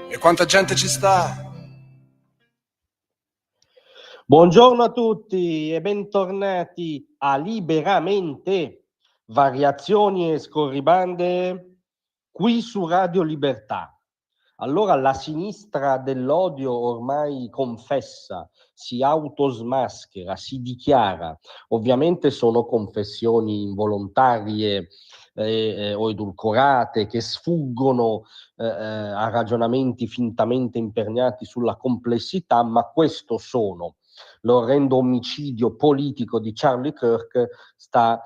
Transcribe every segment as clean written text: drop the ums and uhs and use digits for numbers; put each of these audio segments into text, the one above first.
E quanta gente ci sta? Buongiorno a tutti e bentornati a Liberamente, variazioni e scorribande qui su Radio Libertà. Allora la sinistra dell'odio ormai confessa, si autosmaschera, si dichiara. Ovviamente sono confessioni involontarie o edulcorate che sfuggono a ragionamenti fintamente imperniati sulla complessità, ma questo sono. L'orrendo omicidio politico di Charlie Kirk sta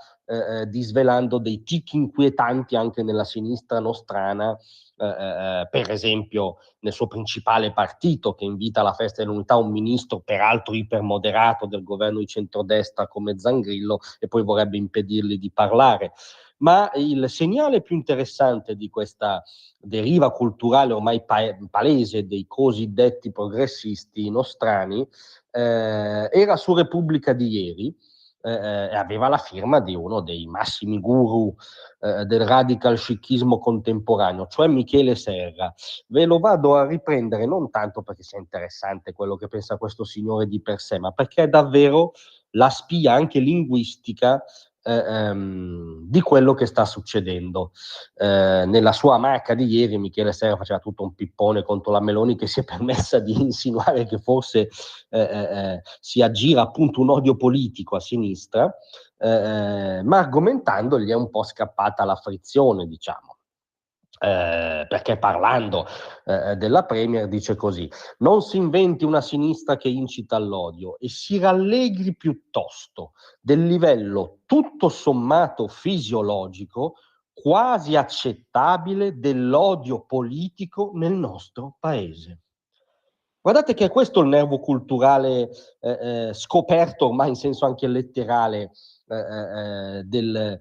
disvelando dei tic inquietanti anche nella sinistra nostrana, per esempio nel suo principale partito, che invita alla festa dell'unità un ministro peraltro ipermoderato del governo di centrodestra come Zangrillo e poi vorrebbe impedirgli di parlare. Ma il segnale più interessante di questa deriva culturale ormai palese dei cosiddetti progressisti nostrani era su Repubblica di ieri, e aveva la firma di uno dei massimi guru del radical scichismo contemporaneo, cioè Michele Serra. Ve lo vado a riprendere non tanto perché sia interessante quello che pensa questo signore di per sé, ma perché è davvero la spia anche linguistica di quello che sta succedendo. Nella sua marca di ieri Michele Serra faceva tutto un pippone contro la Meloni, che si è permessa di insinuare che forse si aggira appunto un odio politico a sinistra, ma argomentando gli è un po' scappata la frizione, diciamo. Perché parlando della Premier dice così: non si inventi una sinistra che incita all'odio e si rallegri piuttosto del livello tutto sommato fisiologico, quasi accettabile, dell'odio politico nel nostro paese. Guardate che è questo il nervo culturale scoperto ormai in senso anche letterale del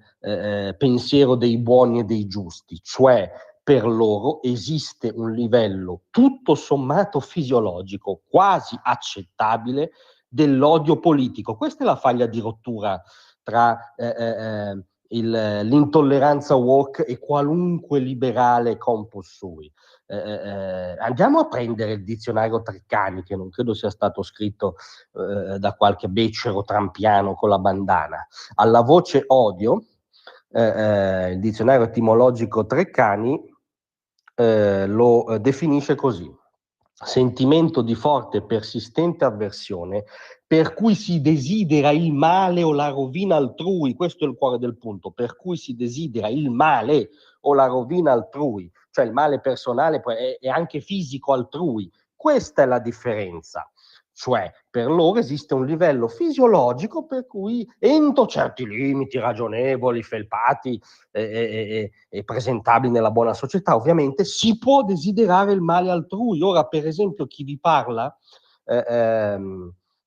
pensiero dei buoni e dei giusti, cioè per loro esiste un livello tutto sommato fisiologico, quasi accettabile, dell'odio politico. Questa è la faglia di rottura tra l'intolleranza woke e qualunque liberale compos sui. Andiamo a prendere il dizionario Treccani, che non credo sia stato scritto da qualche becero trampiano con la bandana. Alla voce odio, il dizionario etimologico Treccani lo definisce così: sentimento di forte e persistente avversione per cui si desidera il male o la rovina altrui. Questo è il cuore del punto: per cui si desidera il male o la rovina altrui, cioè il male personale e anche fisico altrui. Questa è la differenza. Cioè, per loro esiste un livello fisiologico per cui, entro certi limiti ragionevoli, felpati e presentabili nella buona società, ovviamente si può desiderare il male altrui. Ora, per esempio, chi vi parla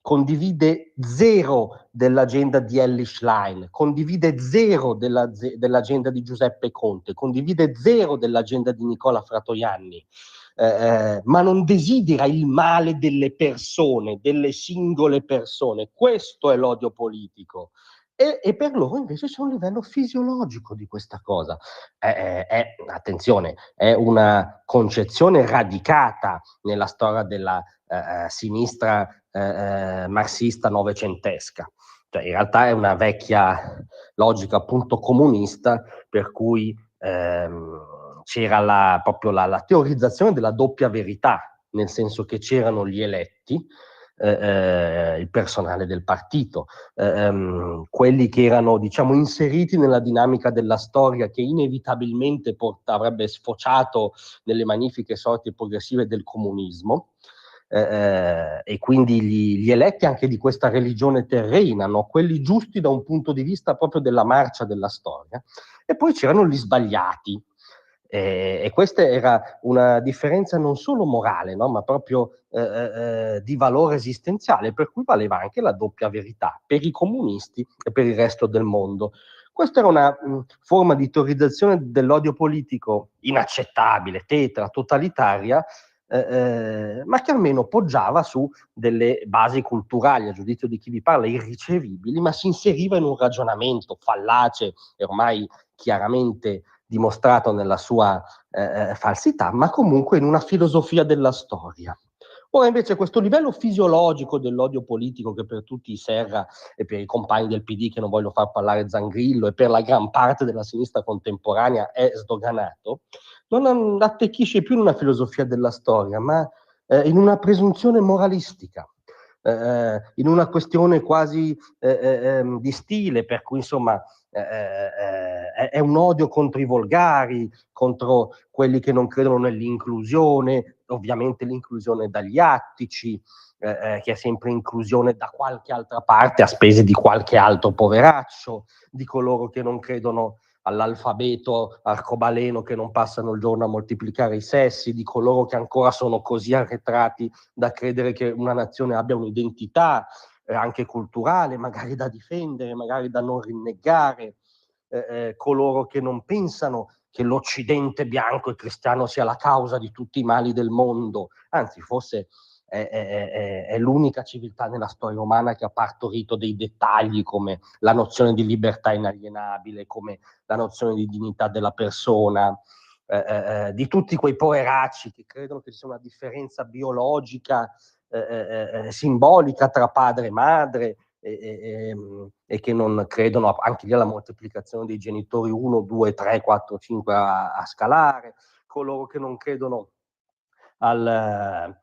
condivide zero dell'agenda di Elly Schlein, condivide zero dell'agenda di Giuseppe Conte, condivide zero dell'agenda di Nicola Fratoianni, ma non desidera il male delle persone, delle singole persone. Questo è l'odio politico. E per loro invece c'è un livello fisiologico di questa cosa. Attenzione, è una concezione radicata nella storia della sinistra marxista novecentesca. Cioè, in realtà è una vecchia logica appunto comunista, per cui c'era proprio la teorizzazione della doppia verità, nel senso che c'erano gli eletti, il personale del partito, quelli che erano, diciamo, inseriti nella dinamica della storia che inevitabilmente avrebbe sfociato nelle magnifiche sorti progressive del comunismo, e quindi gli eletti anche di questa religione terrena, no? Quelli giusti da un punto di vista proprio della marcia della storia, e poi c'erano gli sbagliati. E questa era una differenza non solo morale, no? Ma proprio di valore esistenziale, per cui valeva anche la doppia verità per i comunisti e per il resto del mondo. Questa era una forma di teorizzazione dell'odio politico inaccettabile, tetra, totalitaria, ma che almeno poggiava su delle basi culturali, a giudizio di chi vi parla, irricevibili, ma si inseriva in un ragionamento fallace e ormai chiaramente dimostrato nella sua falsità, ma comunque in una filosofia della storia. Ora invece questo livello fisiologico dell'odio politico che per tutti i Serra e per i compagni del PD che non voglio far parlare Zangrillo e per la gran parte della sinistra contemporanea è sdoganato, non attecchisce più in una filosofia della storia, ma in una presunzione moralistica, in una questione quasi di stile, per cui insomma è un odio contro i volgari, contro quelli che non credono nell'inclusione, ovviamente l'inclusione dagli attici, che è sempre inclusione da qualche altra parte a spese di qualche altro poveraccio, di coloro che non credono all'alfabeto arcobaleno, che non passano il giorno a moltiplicare i sessi, di coloro che ancora sono così arretrati da credere che una nazione abbia un'identità anche culturale, magari da difendere, magari da non rinnegare, coloro che non pensano che l'Occidente bianco e cristiano sia la causa di tutti i mali del mondo, anzi forse è l'unica civiltà nella storia umana che ha partorito dei dettagli come la nozione di libertà inalienabile, come la nozione di dignità della persona, di tutti quei poveracci che credono che ci sia una differenza biologica simbolica tra padre e madre e che non credono anche lì alla moltiplicazione dei genitori 1, 2, 3, 4, 5 a scalare, coloro che non credono al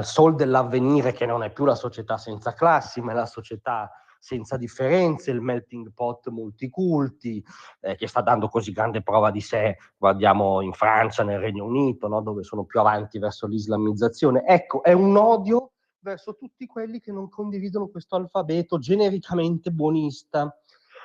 sol dell'avvenire, che non è più la società senza classi, ma è la società senza differenze, il melting pot multiculti, che sta dando così grande prova di sé, guardiamo in Francia, nel Regno Unito, no? Dove sono più avanti verso l'islamizzazione. Ecco, è un odio verso tutti quelli che non condividono questo alfabeto genericamente buonista,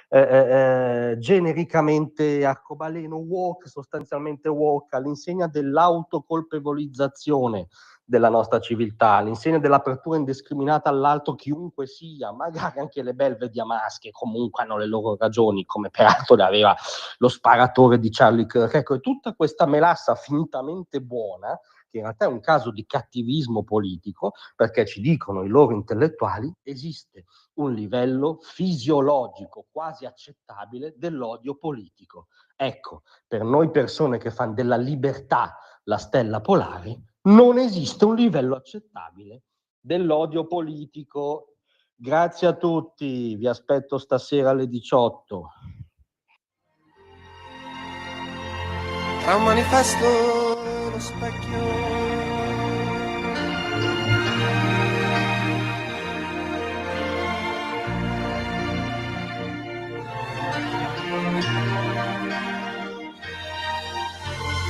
genericamente arcobaleno, woke, sostanzialmente woke, all'insegna dell'autocolpevolizzazione della nostra civiltà, all'insegna dell'apertura indiscriminata all'altro chiunque sia, magari anche le belve di Hamas, che comunque hanno le loro ragioni, come peraltro le aveva lo sparatore di Charlie Kirk. Ecco, è tutta questa melassa fintamente buona, che in realtà è un caso di cattivismo politico, perché ci dicono i loro intellettuali, esiste un livello fisiologico quasi accettabile dell'odio politico. Ecco, per noi persone che fanno della libertà la stella polare, non esiste un livello accettabile dell'odio politico. Grazie a tutti, vi aspetto stasera alle 18. Tra un manifesto e lo specchio